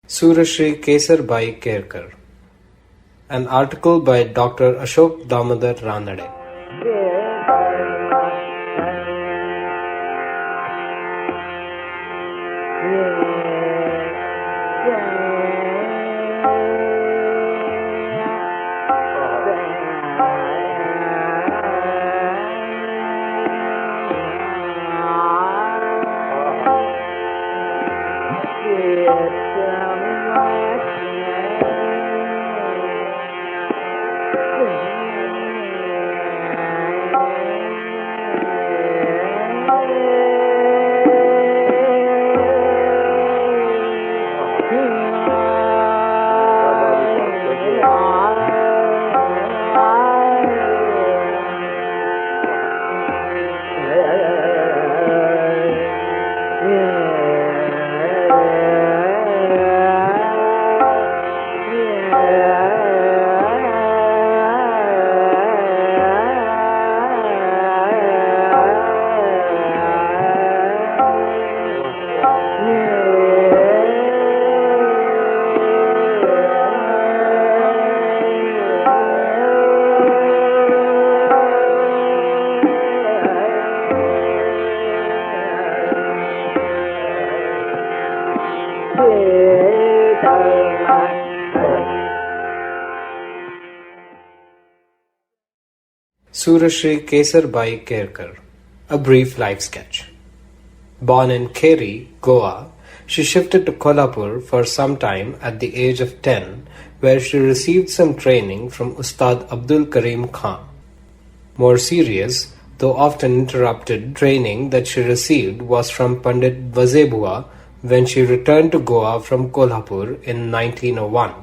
Surashree Kesarbai Kerkar. An article by Dr Ashok Damodar Ranade. Surashree Kesarbai Kerkar. A brief life sketch. Born in Kheri, Goa, she shifted to Kolhapur for some time at the age of 10, where she received some training from Ustad Abdul Karim Khan. More serious, though often interrupted, training that she received was from Pandit Vazebua when she returned to Goa from Kolhapur in 1901.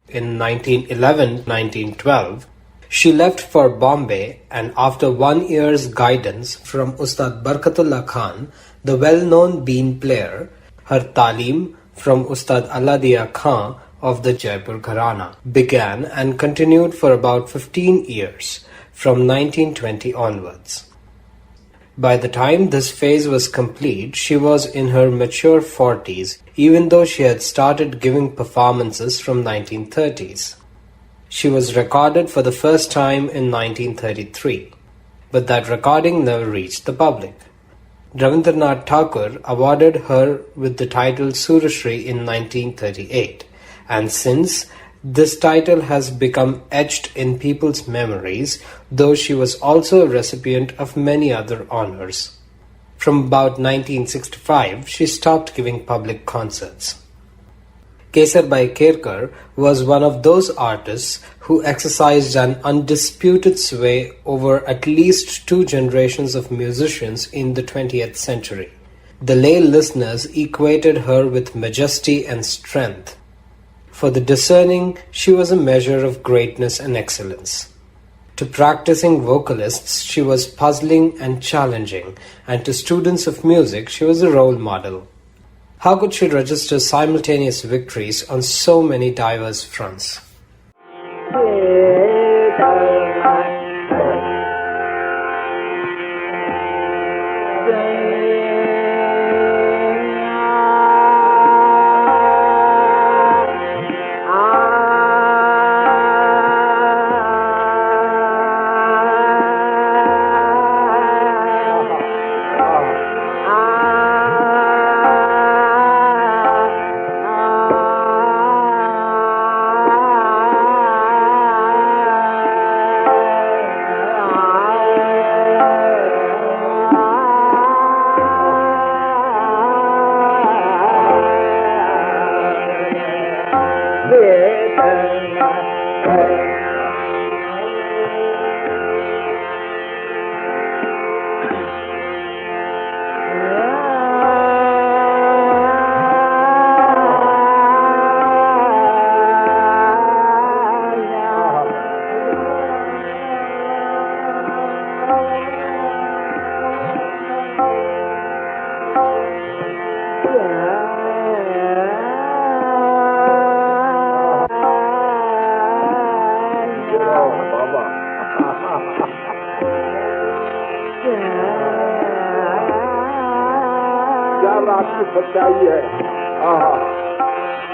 In 1911-1912, she left for Bombay, and after 1 year's guidance from Ustad Barkatullah Khan, the well-known bean player, her talim from Ustad Alladia Khan of the Jaipur Gharana began and continued for about 15 years, from 1920 onwards. By the time this phase was complete, she was in her mature 40s, even though she had started giving performances from 1930s. She was recorded for the first time in 1933, but that recording never reached the public. Ravindranath Tagore awarded her with the title Surashree in 1938, and since this title has become etched in people's memories, though she was also a recipient of many other honors. From about 1965, she stopped giving public concerts. Kesarbai Kerkar was one of those artists who exercised an undisputed sway over at least 2 generations of musicians in the 20th century. The lay listeners equated her with majesty and strength. For the discerning, she was a measure of greatness and excellence. To practicing vocalists, she was puzzling and challenging, and to students of music, she was a role model. How could she register simultaneous victories on so many diverse fronts? क्या आपकी सच्चाई है।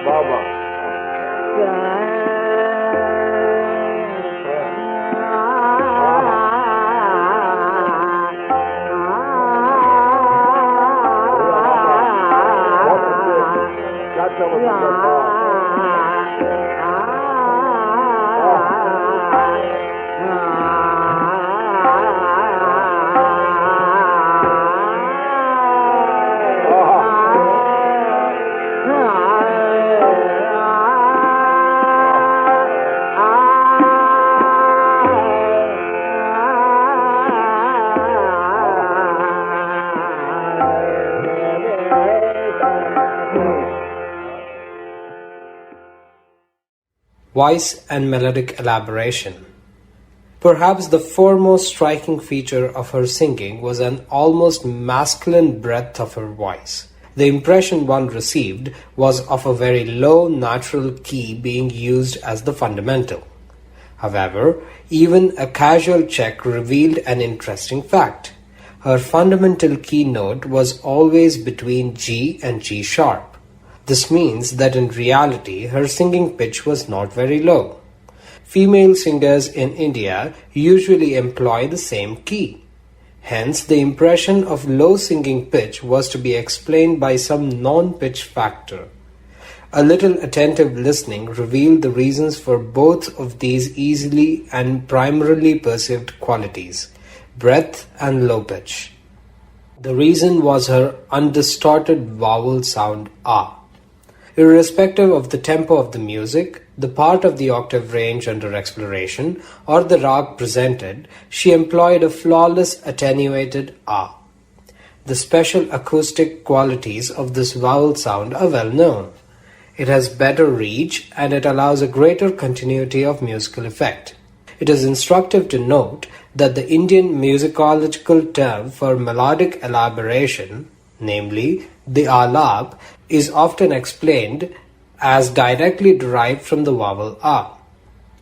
Baba. Voice and melodic elaboration. Perhaps the foremost striking feature of her singing was an almost masculine breadth of her voice. The impression one received was of a very low natural key being used as the fundamental. However, even a casual check revealed an interesting fact. Her fundamental key note was always between G and G sharp. This means that in reality her singing pitch was not very low. Female singers in India usually employ the same key. Hence, the impression of low singing pitch was to be explained by some non-pitch factor. A little attentive listening revealed the reasons for both of these easily and primarily perceived qualities, breadth and low pitch. The reason was her undistorted vowel sound A. Irrespective of the tempo of the music, the part of the octave range under exploration, or the rag presented, she employed a flawless attenuated A. The special acoustic qualities of this vowel sound are well known. It has better reach and it allows a greater continuity of musical effect. It is instructive to note that the Indian musicological term for melodic elaboration, namely the alap, is often explained as directly derived from the vowel A.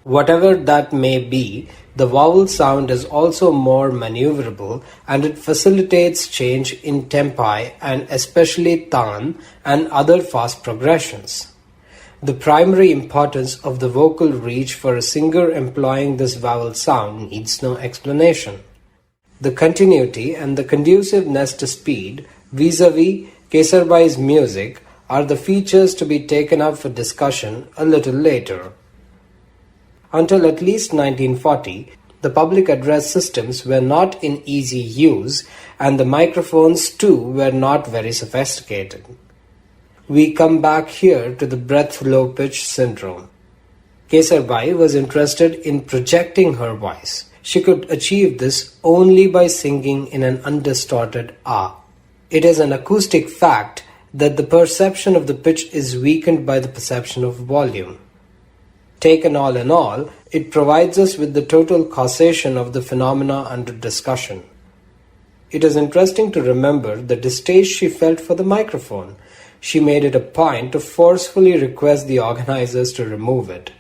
Whatever that may be, the vowel sound is also more maneuverable and it facilitates change in tempi and especially tan and other fast progressions. The primary importance of the vocal reach for a singer employing this vowel sound needs no explanation. The continuity and the conduciveness to speed vis-a-vis Kesarbai's music are the features to be taken up for discussion a little later. Until at least 1940, the public address systems were not in easy use and the microphones too were not very sophisticated. We come back here to the breath-low pitch syndrome. Kesarbai was interested in projecting her voice. She could achieve this only by singing in an undistorted A. It is an acoustic fact that the perception of the pitch is weakened by the perception of volume. Taken all in all, it provides us with the total causation of the phenomena under discussion. It is interesting to remember the distaste she felt for the microphone. She made it a point to forcefully request the organizers to remove it.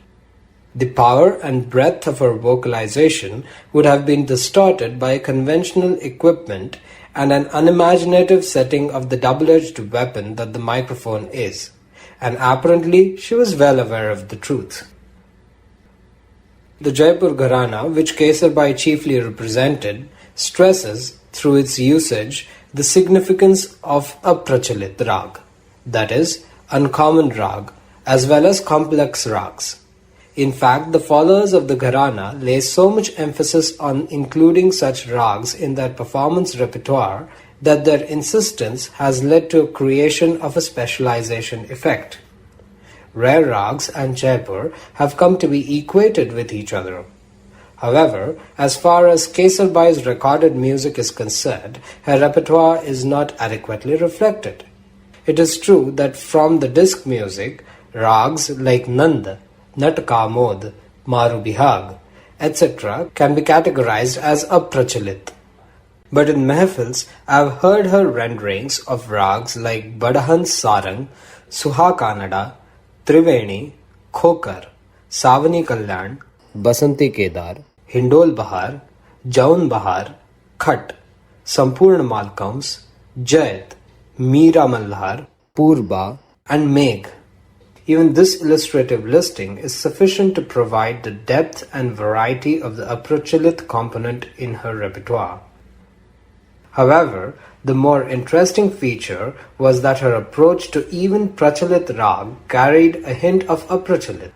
The power and breadth of her vocalization would have been distorted by conventional equipment and an unimaginative setting of the double-edged weapon that the microphone is, and apparently she was well aware of the truth. The Jaipur Gharana, which Kesarbai chiefly represented, stresses, through its usage, the significance of aprachalit rag, that is, uncommon rag, as well as complex rags. In fact, the followers of the Gharana lay so much emphasis on including such rags in their performance repertoire that their insistence has led to a creation of a specialization effect. Rare rags and Jaipur have come to be equated with each other. However, as far as Kesarbai's recorded music is concerned, her repertoire is not adequately reflected. It is true that from the disc music, rags like Nand, Natkamod, Maru Bihag, etc. can be categorized as aprachalit. But in mehfils, I have heard her renderings of rags like Badahan Sarang, Suha Kannada, Triveni, Khokar, Savani Kalyan, Basanti Kedar, Hindol Bahar, Jaun Bahar, Khat, Sampurna Malkauns, Jayat, Meera Malhar, Purba and Megh. Even this illustrative listing is sufficient to provide the depth and variety of the aprachalit component in her repertoire. However, the more interesting feature was that her approach to even prachalit rag carried a hint of aprachalit.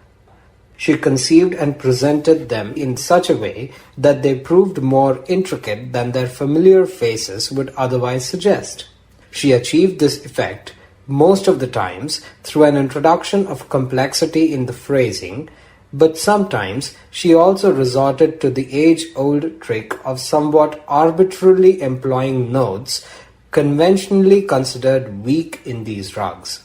She conceived and presented them in such a way that they proved more intricate than their familiar faces would otherwise suggest. She achieved this effect most of the times through an introduction of complexity in the phrasing, but sometimes she also resorted to the age-old trick of somewhat arbitrarily employing notes conventionally considered weak in these rags.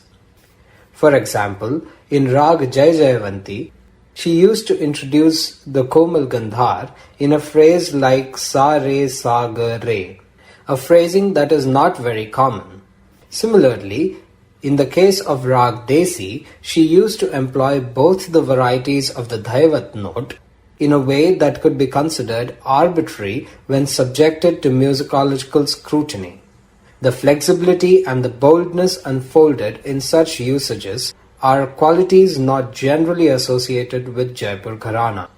For example, in Rag Jai Jayavanti, she used to introduce the Komal Gandhar in a phrase like Sa Re Sa Ga Re, a phrasing that is not very common. Similarly, in the case of Rag Desi, she used to employ both the varieties of the Dhaivat note in a way that could be considered arbitrary when subjected to musicological scrutiny. The flexibility and the boldness unfolded in such usages are qualities not generally associated with Jaipur Gharana.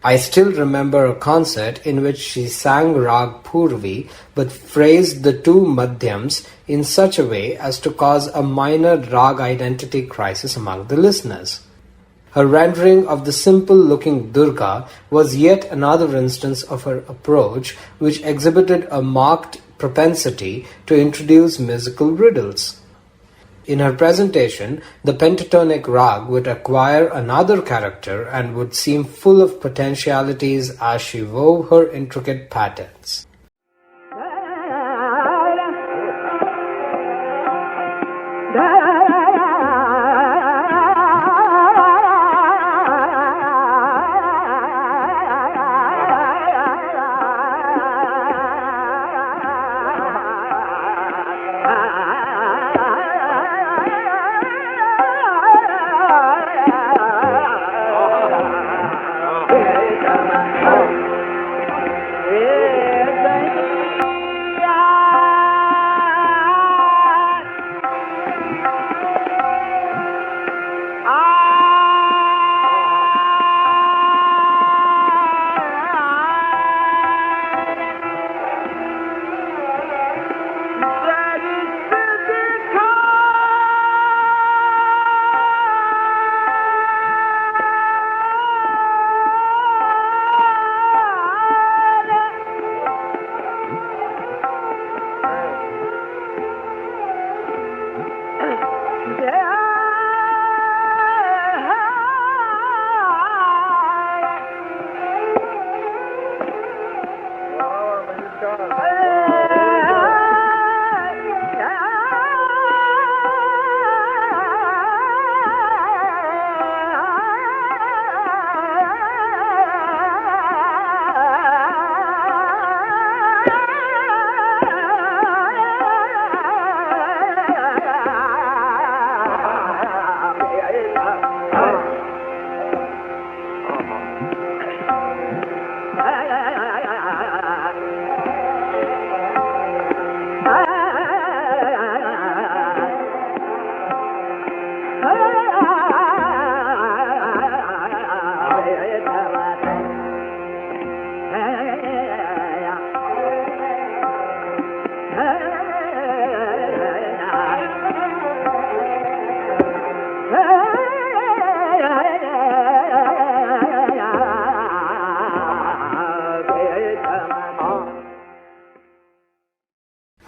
I still remember a concert in which she sang Rag Purvi but phrased the two madhyams in such a way as to cause a minor rag identity crisis among the listeners. Her rendering of the simple-looking Durga was yet another instance of her approach which exhibited a marked propensity to introduce musical riddles. In her presentation, the pentatonic rag would acquire another character and would seem full of potentialities as she wove her intricate patterns.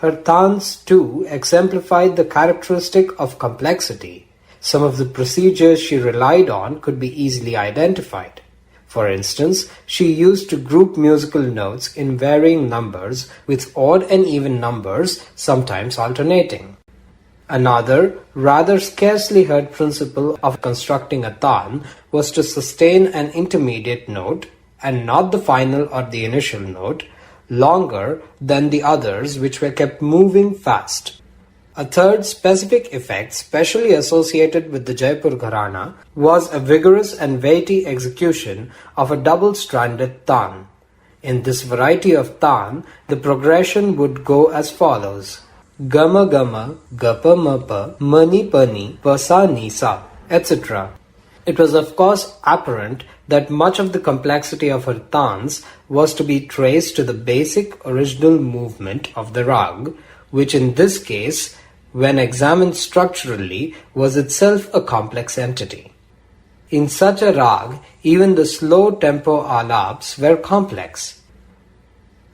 Her tans too exemplified the characteristic of complexity. Some of the procedures she relied on could be easily identified. For instance, she used to group musical notes in varying numbers with odd and even numbers, sometimes alternating. Another, rather scarcely heard principle of constructing a tan was to sustain an intermediate note, and not the final or the initial note, longer than the others which were kept moving fast. A third specific effect specially associated with the Jaipur Gharana was a vigorous and weighty execution of a double-stranded tan. In this variety of tan, the progression would go as follows. gama gama, gapa mapa, mani pani, pasa nisa, etc. It was of course apparent that much of the complexity of her tans was to be traced to the basic original movement of the rag, which in this case, when examined structurally, was itself a complex entity. In such a rag, even the slow tempo alaps were complex.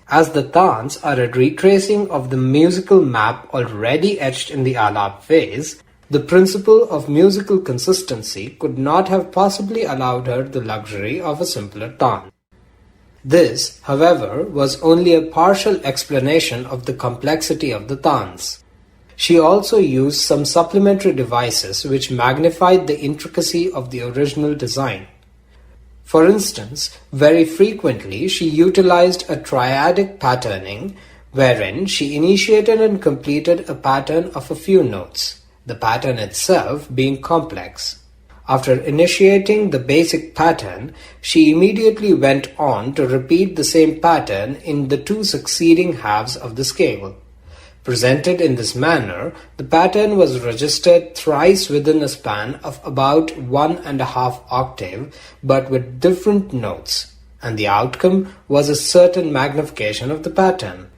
As the tans are a retracing of the musical map already etched in the alap phase, the principle of musical consistency could not have possibly allowed her the luxury of a simpler tan. This, however, was only a partial explanation of the complexity of the tans. She also used some supplementary devices which magnified the intricacy of the original design. For instance, very frequently she utilized a triadic patterning wherein she initiated and completed a pattern of a few notes, the pattern itself being complex. After initiating the basic pattern, she immediately went on to repeat the same pattern in the two succeeding halves of the scale. Presented in this manner, the pattern was registered thrice within a span of about 1.5 octave, but with different notes, and the outcome was a certain magnification of the pattern.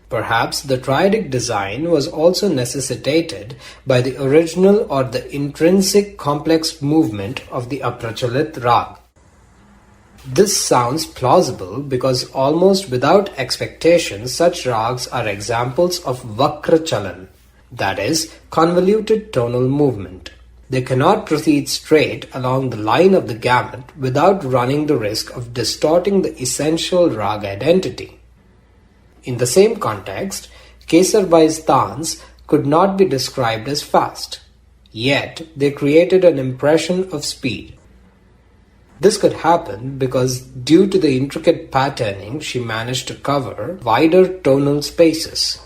Perhaps the triadic design was also necessitated by the original or the intrinsic complex movement of the aprachalit rag. This sounds plausible because almost without expectation such rags are examples of vakra chalan, that is, convoluted tonal movement. They cannot proceed straight along the line of the gamut without running the risk of distorting the essential rag identity. In the same context, Kesarbai's tans could not be described as fast, yet they created an impression of speed. This could happen because due to the intricate patterning she managed to cover wider tonal spaces.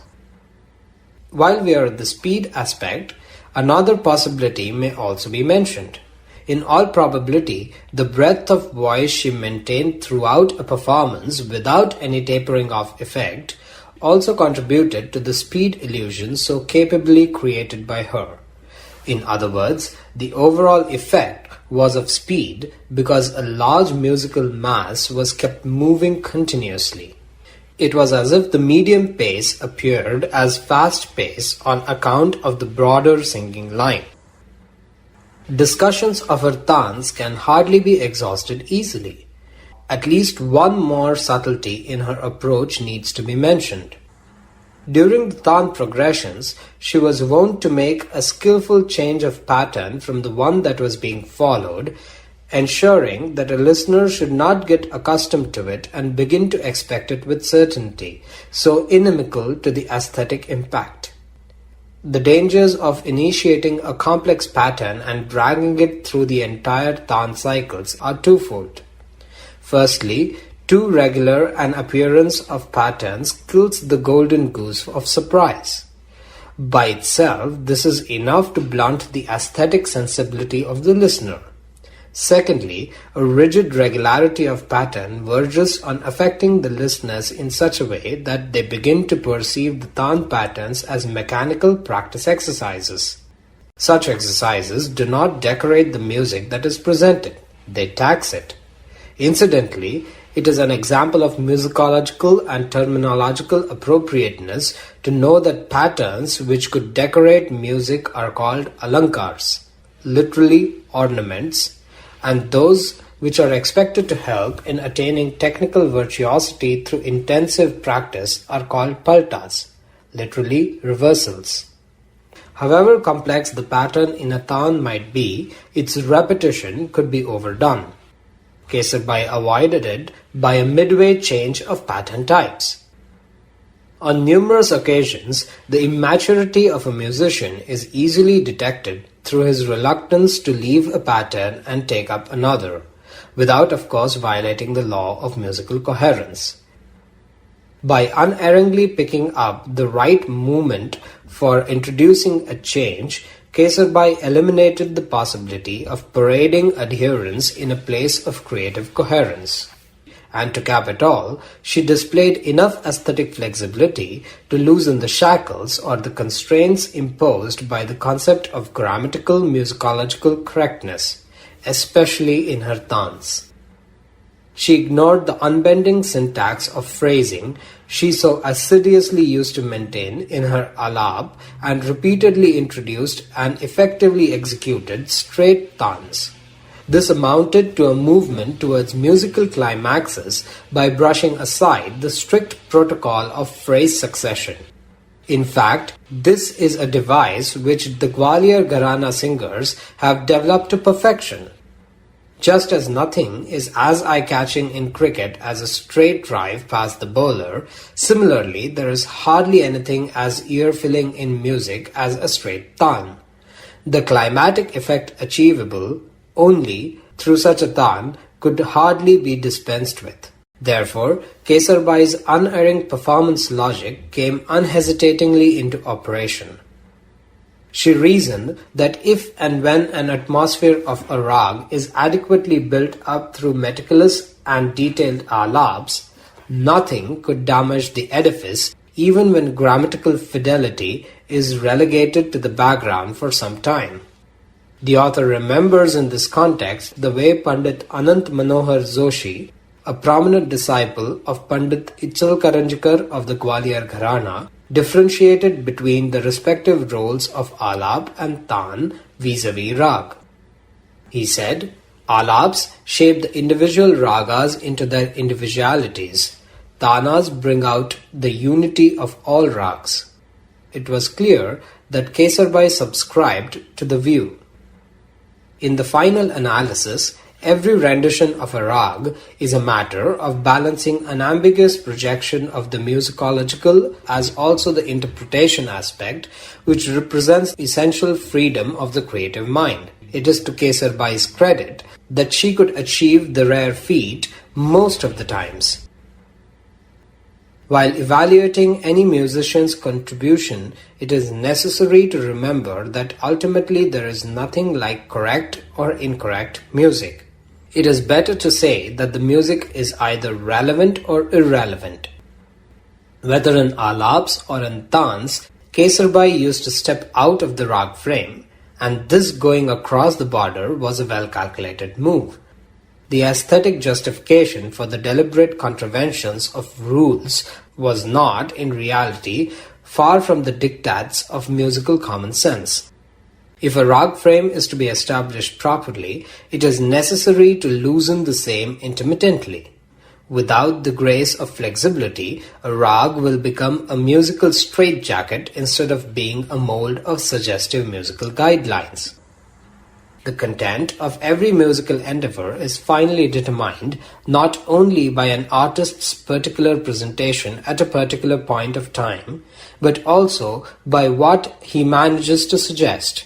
While we are at the speed aspect, another possibility may also be mentioned. In all probability, the breadth of voice she maintained throughout a performance without any tapering off effect also contributed to the speed illusion so capably created by her. In other words, the overall effect was of speed because a large musical mass was kept moving continuously. It was as if the medium pace appeared as fast pace on account of the broader singing line. Discussions of her tans can hardly be exhausted easily. At least one more subtlety in her approach needs to be mentioned. During the tan progressions, she was wont to make a skillful change of pattern from the one that was being followed, ensuring that a listener should not get accustomed to it and begin to expect it with certainty, so inimical to the aesthetic impact. The dangers of initiating a complex pattern and dragging it through the entire tan cycles are twofold. Firstly, too regular an appearance of patterns kills the golden goose of surprise. By itself, this is enough to blunt the aesthetic sensibility of the listener. Secondly, a rigid regularity of pattern verges on affecting the listeners in such a way that they begin to perceive the tan patterns as mechanical practice exercises. Such exercises do not decorate the music that is presented, they tax it. Incidentally, it is an example of musicological and terminological appropriateness to know that patterns which could decorate music are called alankars, literally ornaments, and those which are expected to help in attaining technical virtuosity through intensive practice are called paltas, literally reversals. However complex the pattern in a tan might be, its repetition could be overdone. Kesarbai avoided it by a midway change of pattern types. On numerous occasions, the immaturity of a musician is easily detected through his reluctance to leave a pattern and take up another, without of course violating the law of musical coherence. By unerringly picking up the right movement for introducing a change, Kesarbai eliminated the possibility of parading adherence in a place of creative coherence. And to cap it all, she displayed enough aesthetic flexibility to loosen the shackles or the constraints imposed by the concept of grammatical musicological correctness, especially in her tans. She ignored the unbending syntax of phrasing she so assiduously used to maintain in her alap and repeatedly introduced and effectively executed straight tans. This amounted to a movement towards musical climaxes by brushing aside the strict protocol of phrase succession. In fact, this is a device which the Gwalior Gharana singers have developed to perfection. Just as nothing is as eye-catching in cricket as a straight drive past the bowler, similarly there is hardly anything as ear-filling in music as a straight tan. The climatic effect achievable only through such a tan could hardly be dispensed with. Therefore, Kesarbai's unerring performance logic came unhesitatingly into operation. She reasoned that if and when an atmosphere of a rag is adequately built up through meticulous and detailed alaps, nothing could damage the edifice even when grammatical fidelity is relegated to the background for some time. The author remembers in this context the way Pandit Anant Manohar Joshi, a prominent disciple of Pandit Ichal Karanjkar of the Gwalior Gharana, differentiated between the respective roles of alap and tan vis-a-vis rag. He said, alaps shape the individual ragas into their individualities. Tanas bring out the unity of all rags. It was clear that Kesarbai subscribed to the view. In the final analysis, every rendition of a rag is a matter of balancing an ambiguous projection of the musicological as also the interpretation aspect, which represents essential freedom of the creative mind. It is to Kesarbai's credit that she could achieve the rare feat most of the times. While evaluating any musician's contribution, it is necessary to remember that ultimately there is nothing like correct or incorrect music. It is better to say that the music is either relevant or irrelevant. Whether in alaps or in tans, Kesarbai used to step out of the rag frame, and this going across the border was a well-calculated move. The aesthetic justification for the deliberate contraventions of rules was not, in reality, far from the diktats of musical common sense. If a rag frame is to be established properly, it is necessary to loosen the same intermittently. Without the grace of flexibility, a rag will become a musical straitjacket instead of being a mold of suggestive musical guidelines. The content of every musical endeavor is finally determined not only by an artist's particular presentation at a particular point of time, but also by what he manages to suggest.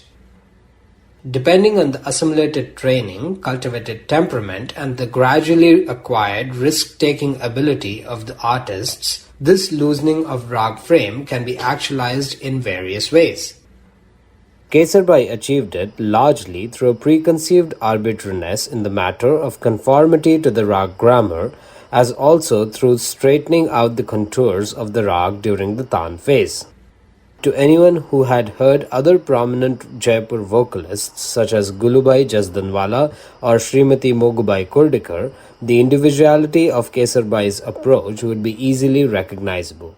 Depending on the assimilated training, cultivated temperament, and the gradually acquired risk-taking ability of the artists, this loosening of rag frame can be actualized in various ways. Kesarbai achieved it largely through a preconceived arbitrariness in the matter of conformity to the rag grammar, as also through straightening out the contours of the rag during the tan phase. To anyone who had heard other prominent Jaipur vocalists such as Gulubai Jasdanwala or Srimati Mogubai Kurdikar, the individuality of Kesarbai's approach would be easily recognizable.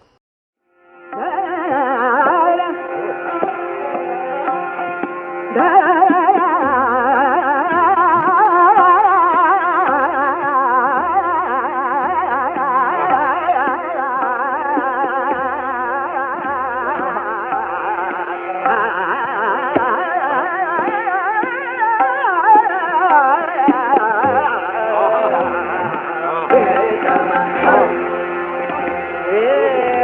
Yeah. Hey,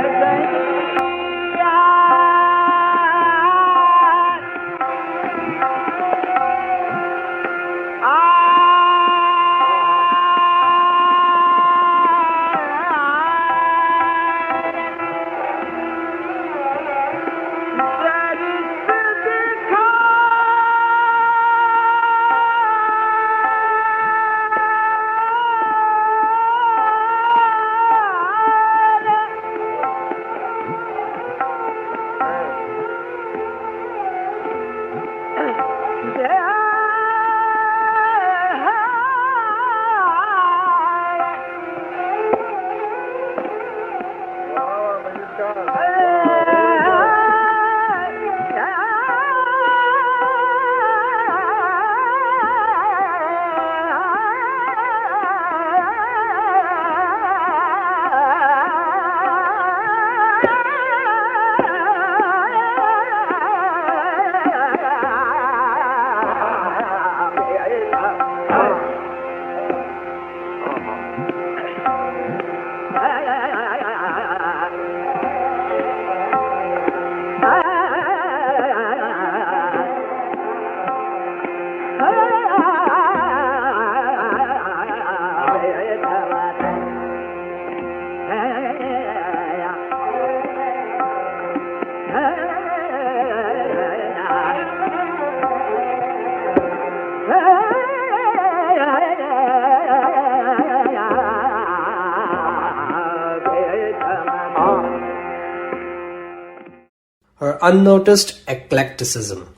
her unnoticed eclecticism.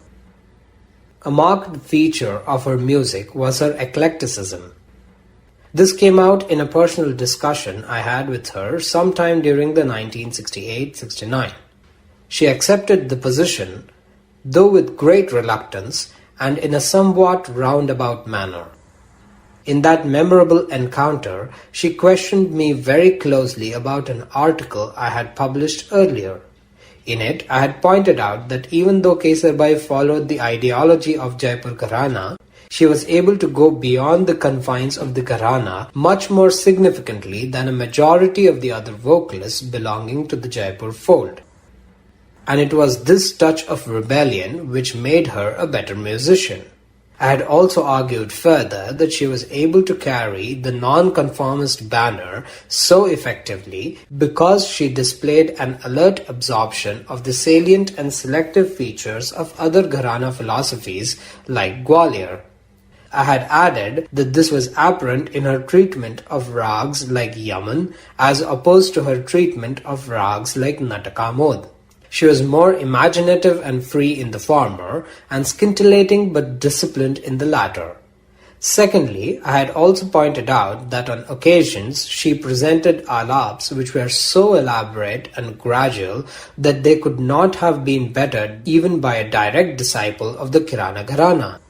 A marked feature of her music was her eclecticism. This came out in a personal discussion I had with her sometime during the 1968-69. She accepted the position, though with great reluctance and in a somewhat roundabout manner. In that memorable encounter, she questioned me very closely about an article I had published earlier. In it, I had pointed out that even though Kesarbai followed the ideology of Jaipur Gharana, she was able to go beyond the confines of the Gharana much more significantly than a majority of the other vocalists belonging to the Jaipur fold. And it was this touch of rebellion which made her a better musician. I had also argued further that she was able to carry the non-conformist banner so effectively because she displayed an alert absorption of the salient and selective features of other Gharana philosophies like Gwalior. I had added that this was apparent in her treatment of rags like Yaman as opposed to her treatment of rags like Natakamod. She was more imaginative and free in the former, and scintillating but disciplined in the latter. Secondly, I had also pointed out that on occasions she presented alaps which were so elaborate and gradual that they could not have been bettered even by a direct disciple of the Kirana Gharana.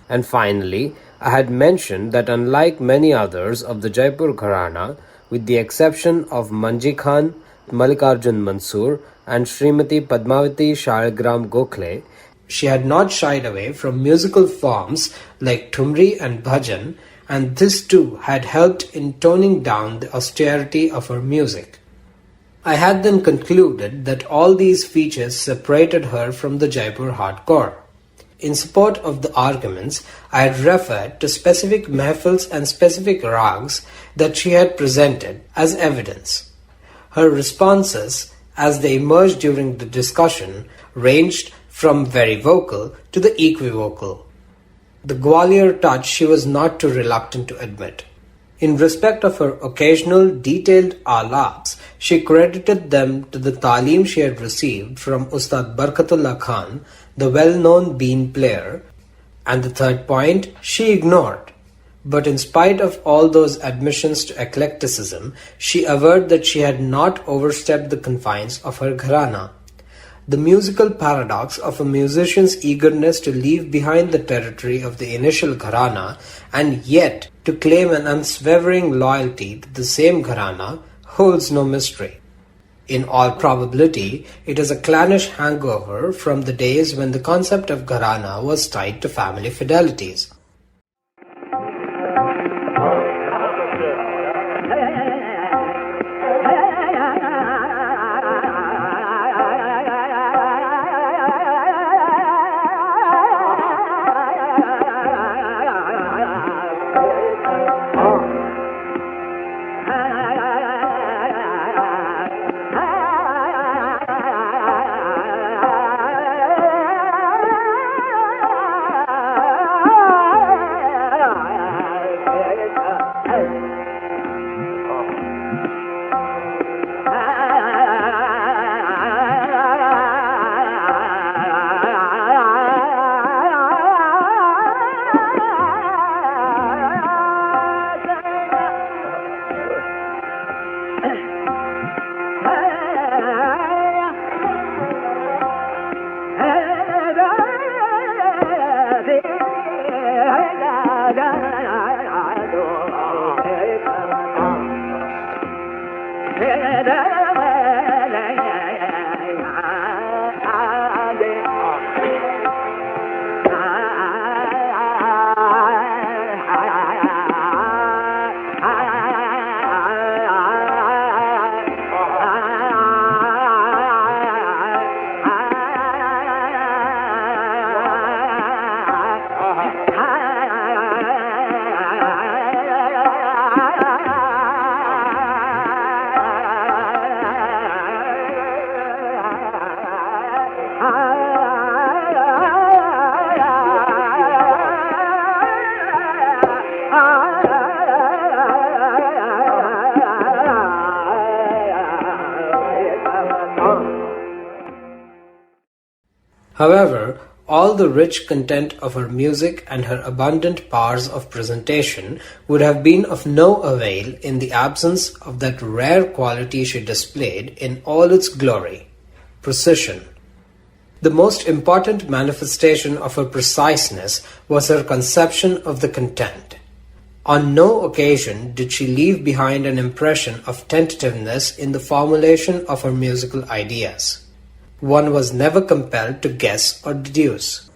And finally, I had mentioned that unlike many others of the Jaipur Gharana, with the exception of Manji Khan, Mallikarjun Mansoor, and Srimati Padmavati Shaligram Gokhale, she had not shied away from musical forms like Thumri and Bhajan, and this too had helped in toning down the austerity of her music. I had then concluded that all these features separated her from the Jaipur hardcore. In support of the arguments, I had referred to specific mehfils and specific rags that she had presented as evidence. Her responses, as they emerged during the discussion, ranged from very vocal to the equivocal. The Gwalior touch she was not too reluctant to admit. In respect of her occasional detailed alaps, she credited them to the talim she had received from Ustad Barkatullah Khan, the well-known bean player, and the third point she ignored. But in spite of all those admissions to eclecticism, she averred that she had not overstepped the confines of her gharana. The musical paradox of a musician's eagerness to leave behind the territory of the initial gharana and yet to claim an unswerving loyalty to the same gharana holds no mystery. In all probability, it is a clannish hangover from the days when the concept of gharana was tied to family fidelities. However, all the rich content of her music and her abundant powers of presentation would have been of no avail in the absence of that rare quality she displayed in all its glory: precision. The most important manifestation of her preciseness was her conception of the content. On no occasion did she leave behind an impression of tentativeness in the formulation of her musical ideas. One was never compelled to guess or deduce.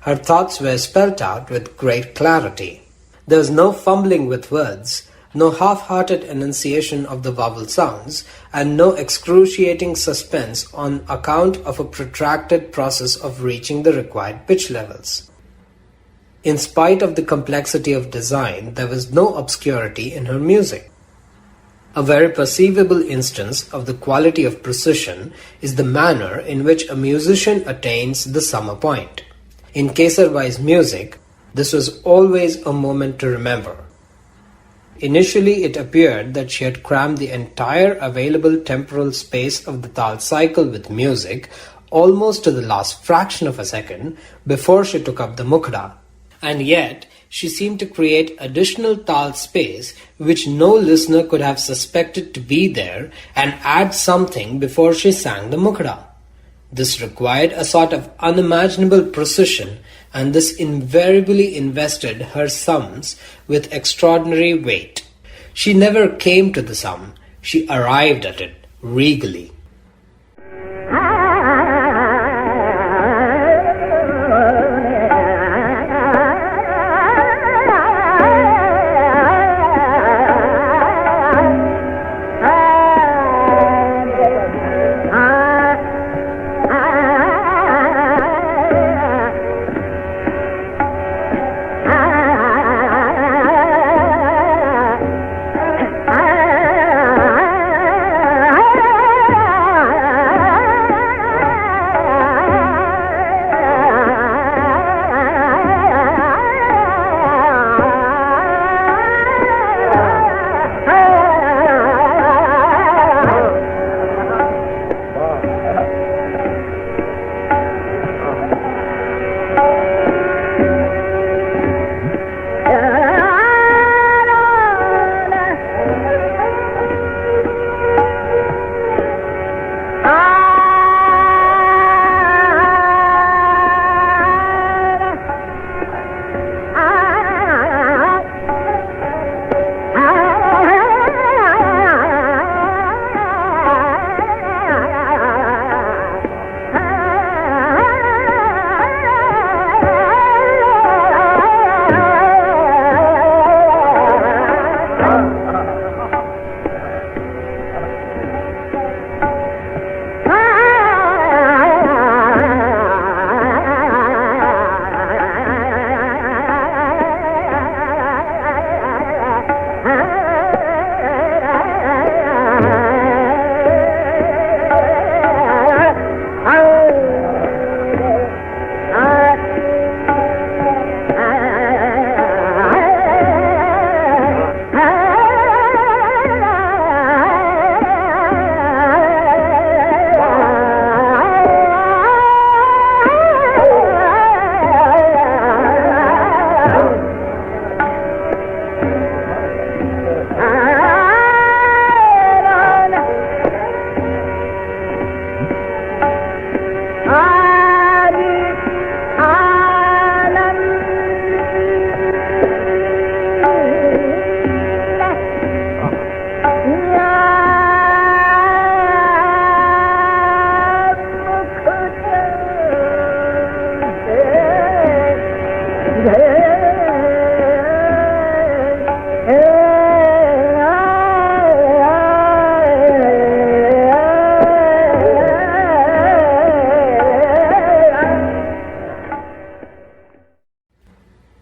Her thoughts were spelt out with great clarity. There was no fumbling with words, no half-hearted enunciation of the vowel sounds, and no excruciating suspense on account of a protracted process of reaching the required pitch levels. In spite of the complexity of design, there was no obscurity in her music. A very perceivable instance of the quality of precision is the manner in which a musician attains the summer point. In Kesarbai's music, this was always a moment to remember. Initially, it appeared that she had crammed the entire available temporal space of the tal cycle with music almost to the last fraction of a second before she took up the mukhra. And yet, she seemed to create additional tal space which no listener could have suspected to be there and add something before she sang the mukhra. This required a sort of unimaginable precision, and this invariably invested her sums with extraordinary weight. She never came to the sum, she arrived at it regally.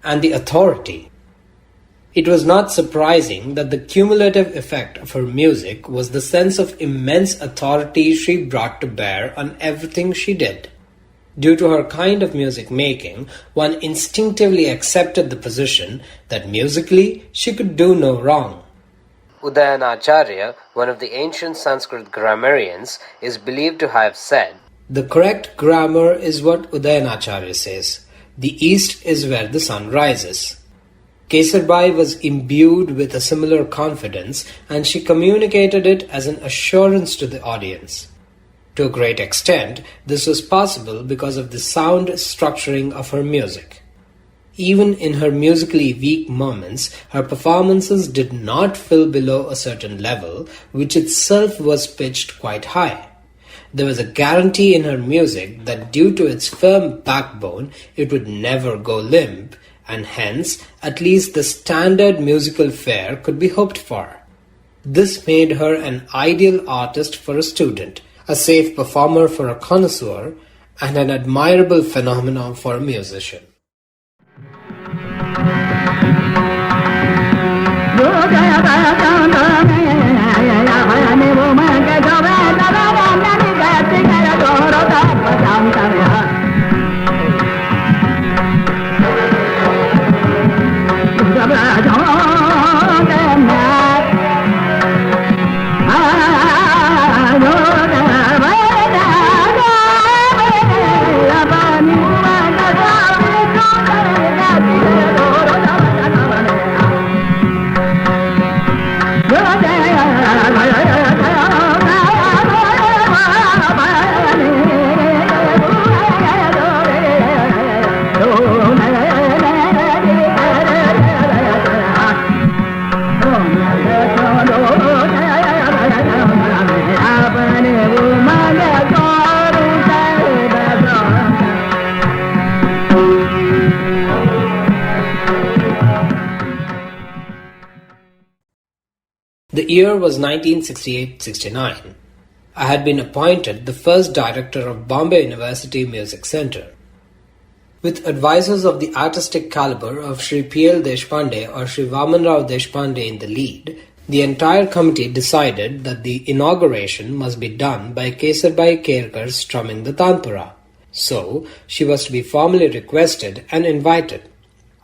And the authority. It was not surprising that the cumulative effect of her music was the sense of immense authority she brought to bear on everything she did. Due to her kind of music making, one instinctively accepted the position that musically she could do no wrong. Udayanacharya, one of the ancient Sanskrit grammarians, is believed to have said, The correct grammar is what Udayanacharya says. The east is where the sun rises. Kesarbai was imbued with a similar confidence, and she communicated it as an assurance to the audience. To a great extent, this was possible because of the sound structuring of her music. Even in her musically weak moments, her performances did not fall below a certain level, which itself was pitched quite high. There was a guarantee in her music that due to its firm backbone, it would never go limp, and hence, at least the standard musical fare could be hoped for. This made her an ideal artist for a student, a safe performer for a connoisseur, and an admirable phenomenon for a musician. The year was 1968-69. I had been appointed the first director of Bombay University Music Centre. With advisors of the artistic caliber of Sri P.L. Deshpande or Sri Vamanrao Deshpande in the lead, the entire committee decided that the inauguration must be done by Kesarbai Kerkar strumming the tanpura. So, she was to be formally requested and invited.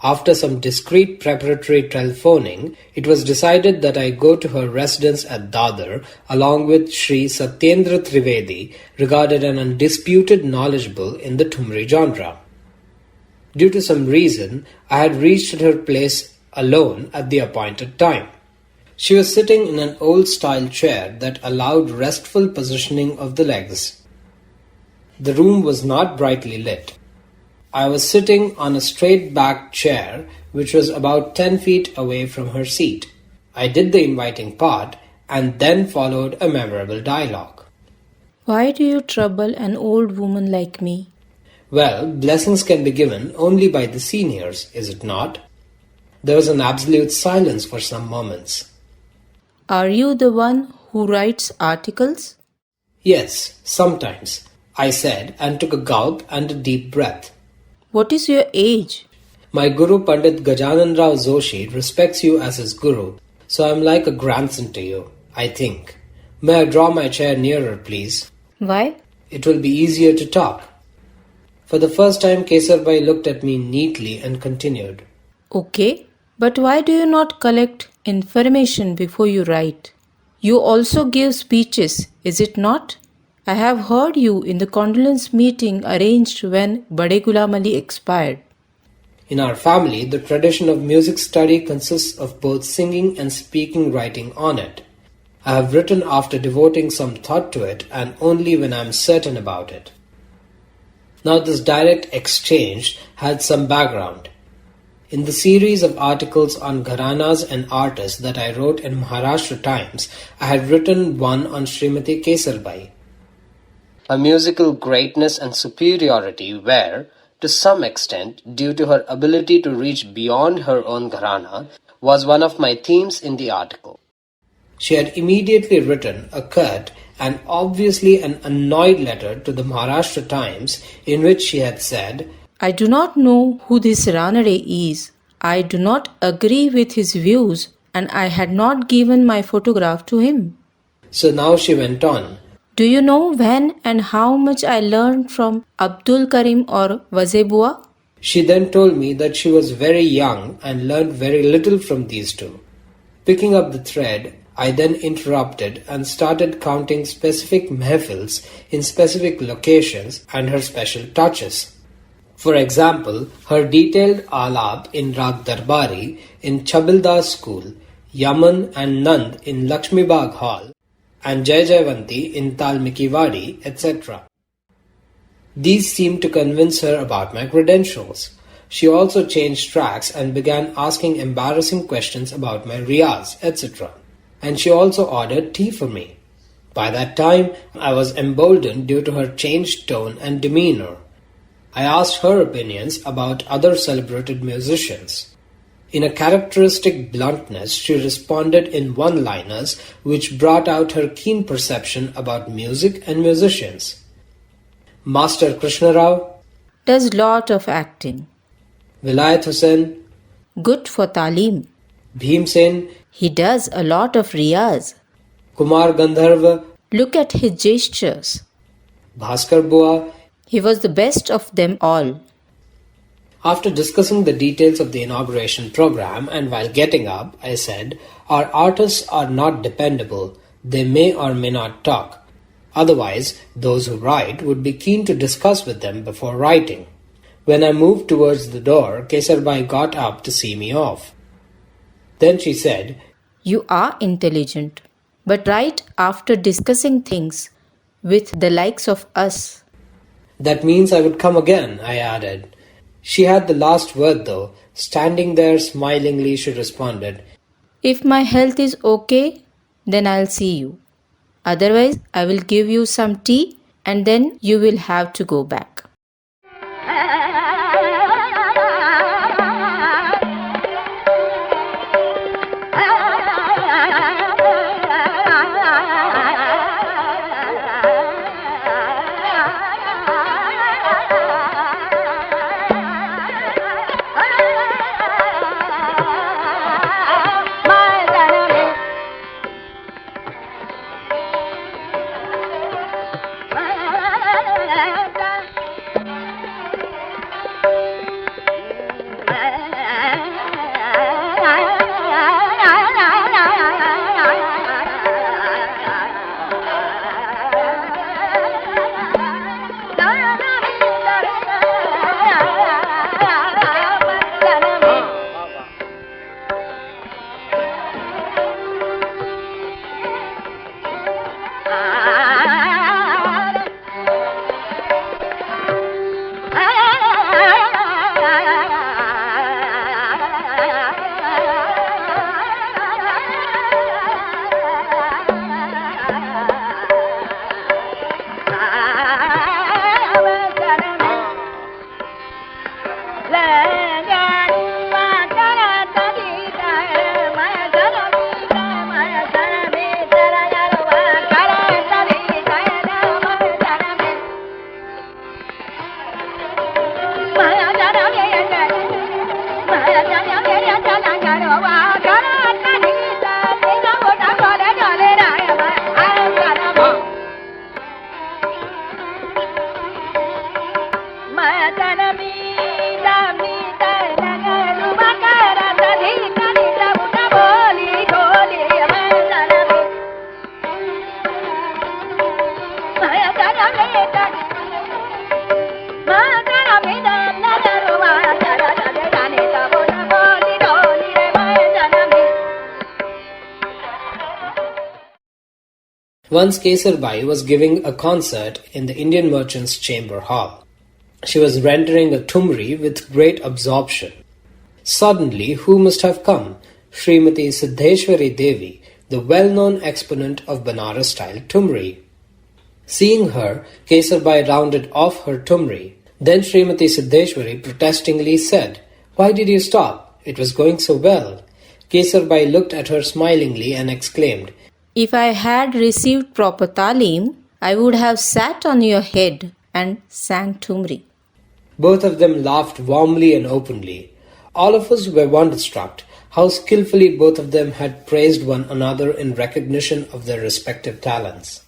After some discreet preparatory telephoning, it was decided that I go to her residence at Dadar along with Sri Satyendra Trivedi, regarded an undisputed knowledgeable in the Thumri genre. Due to some reason, I had reached her place alone at the appointed time. She was sitting in an old-style chair that allowed restful positioning of the legs. The room was not brightly lit. I was sitting on a straight-backed chair which was about 10 feet away from her seat. I did the inviting part and then followed a memorable dialogue. Why do you trouble an old woman like me? Well, blessings can be given only by the seniors, is it not? There was an absolute silence for some moments. Are you the one who writes articles? Yes, sometimes, I said and took a gulp and a deep breath. What is your age? My Guru Pandit Gajanan Rao Joshi respects you as his Guru, so I am like a grandson to you, I think. May I draw my chair nearer, please? Why? It will be easier to talk. For the first time, Kesarbai looked at me neatly and continued. Okay, but why do you not collect information before you write? You also give speeches, is it not? I have heard you in the condolence meeting arranged when Bade Ghulam Ali expired. In our family, the tradition of music study consists of both singing and speaking writing on it. I have written after devoting some thought to it and only when I am certain about it. Now this direct exchange had some background. In the series of articles on gharanas and artists that I wrote in Maharashtra Times, I had written one on Srimati Kesarbai. Her musical greatness and superiority were, to some extent, due to her ability to reach beyond her own gharana, was one of my themes in the article. She had immediately written a curt and obviously an annoyed letter to the Maharashtra Times in which she had said, I do not know who this Ranade is. I do not agree with his views and I had not given my photograph to him. So now she went on. Do you know when and how much I learned from Abdul Karim or Wazebua? She then told me that she was very young and learned very little from these two. Picking up the thread, I then interrupted and started counting specific mehfils in specific locations and her special touches. For example, her detailed alap in Rag Darbari in Chabildas School, Yaman and Nand in Lakshmibagh Hall, and Jai Jaivanti in Talmikiwadi, etc. These seemed to convince her about my credentials. She also changed tracks and began asking embarrassing questions about my riyaz, etc. And she also ordered tea for me. By that time, I was emboldened due to her changed tone and demeanor. I asked her opinions about other celebrated musicians. In a characteristic bluntness, she responded in one-liners which brought out her keen perception about music and musicians. Master Krishna Rao does lot of acting. Vilayat Hussain, Good for talim. Bhim Sen, He does a lot of riyaz. Kumar Gandharva, Look at his gestures. Bhaskar Bua. He was the best of them all. After discussing the details of the inauguration program and while getting up, I said, our artists are not dependable. They may or may not talk. Otherwise, those who write would be keen to discuss with them before writing. When I moved towards the door, Kesarbai got up to see me off. Then she said, You are intelligent, but write after discussing things with the likes of us. That means I would come again, I added. She had the last word though. Standing there smilingly, she responded, If my health is okay, then I'll see you. Otherwise, I will give you some tea and then you will have to go back. Once Kesarbai was giving a concert in the Indian Merchants Chamber Hall. She was rendering a Thumri with great absorption. Suddenly, who must have come? Srimati Siddheshwari Devi, the well-known exponent of Banaras-style Thumri. Seeing her, Kesarbai rounded off her Thumri. Then Srimati Siddheshwari protestingly said, "Why did you stop? It was going so well." Kesarbai looked at her smilingly and exclaimed, If I had received proper talim, I would have sat on your head and sang Thumri. Both of them laughed warmly and openly. All of us were wonderstruck how skillfully both of them had praised one another in recognition of their respective talents.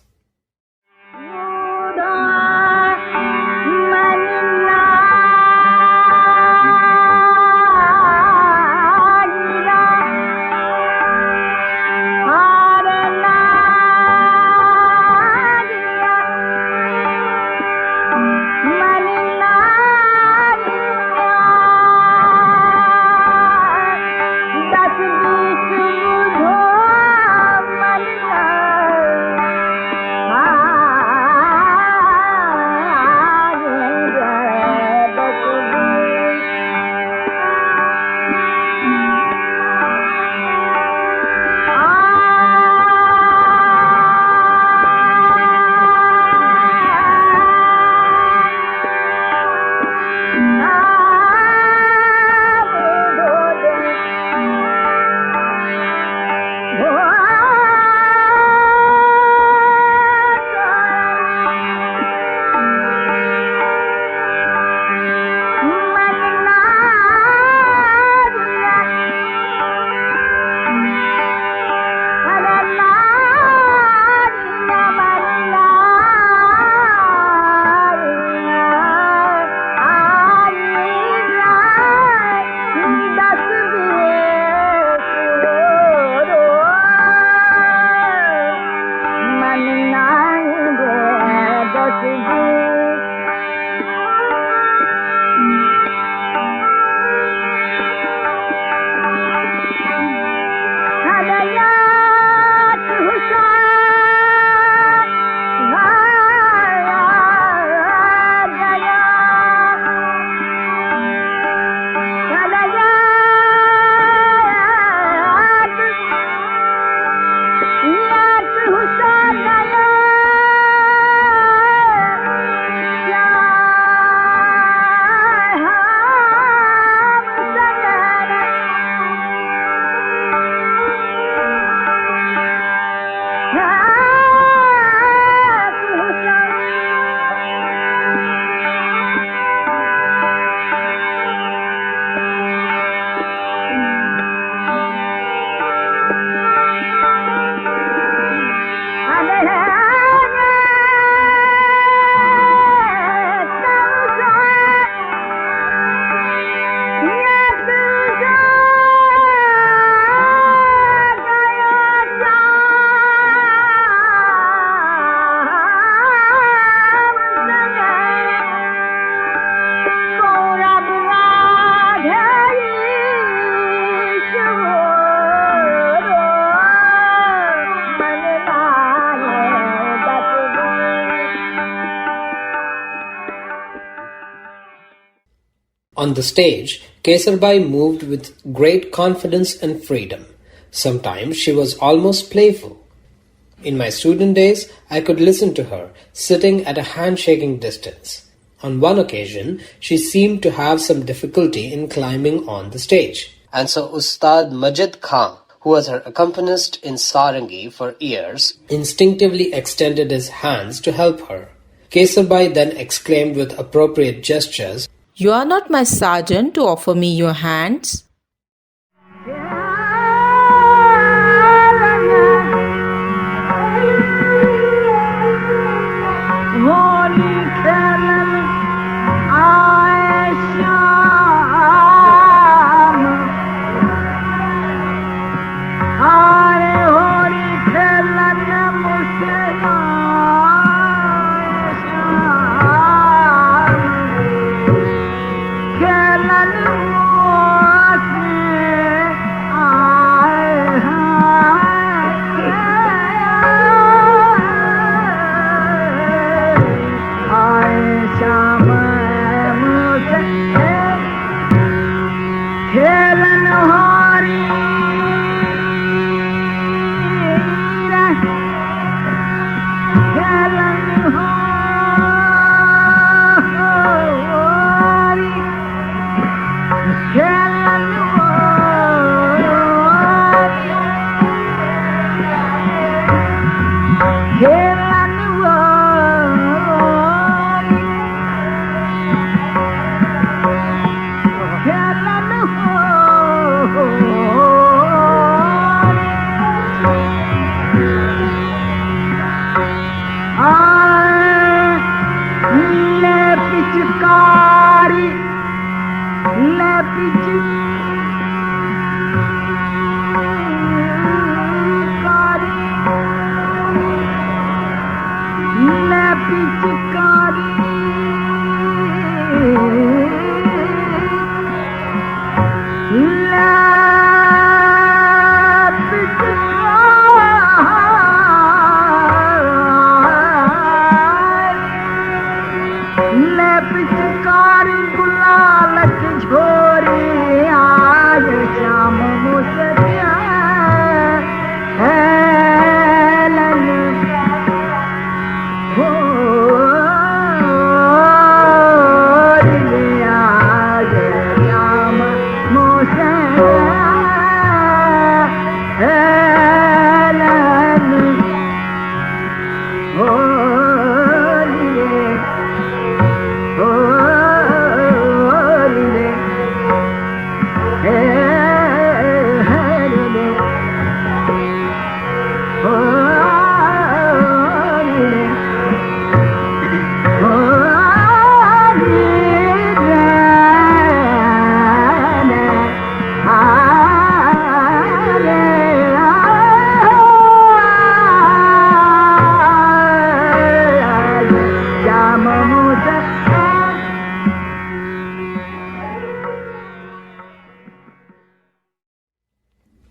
On the stage, Kesarbai moved with great confidence and freedom. Sometimes she was almost playful. In my student days, I could listen to her, sitting at a handshaking distance. On one occasion, she seemed to have some difficulty in climbing on the stage. And so Ustad Majid Khan, who was her accompanist in Sarangi for years, instinctively extended his hands to help her. Kesarbai then exclaimed with appropriate gestures, "You are not my sergeant to offer me your hands."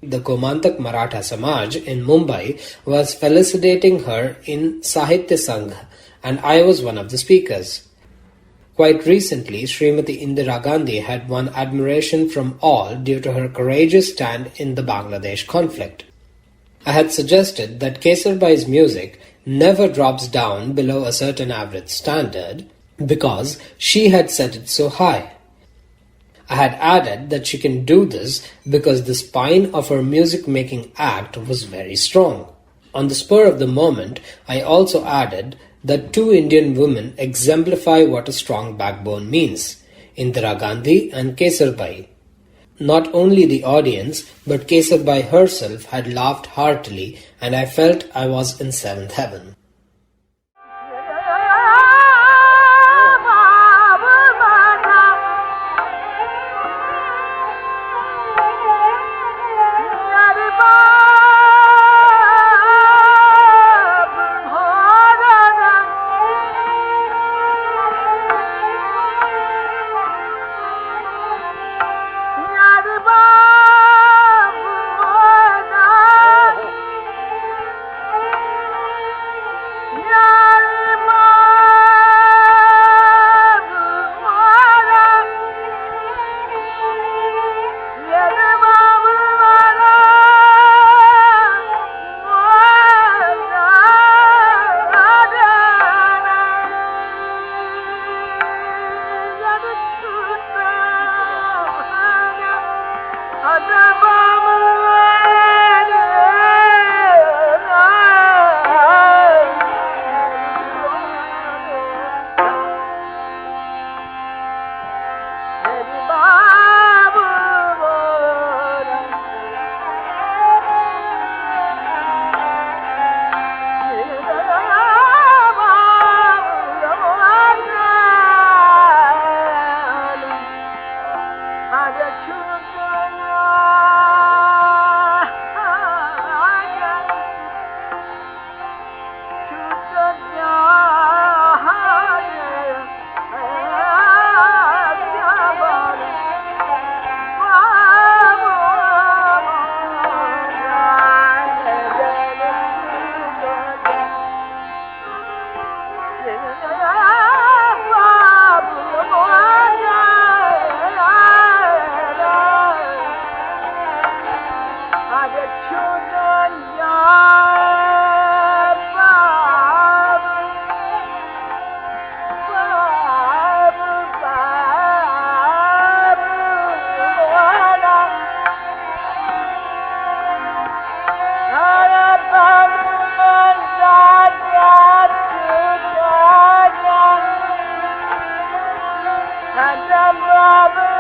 The Gomantak Maratha Samaj in Mumbai was felicitating her in Sahitya Sangh, and I was one of the speakers. Quite recently, Srimati Indira Gandhi had won admiration from all due to her courageous stand in the Bangladesh conflict. I had suggested that Kesarbai's music never drops down below a certain average standard because she had set it so high. I had added that she can do this because the spine of her music-making act was very strong. On the spur of the moment, I also added that two Indian women exemplify what a strong backbone means, Indira Gandhi and Kesarbai. Not only the audience, but Kesarbai herself had laughed heartily, and I felt I was in seventh heaven. Brother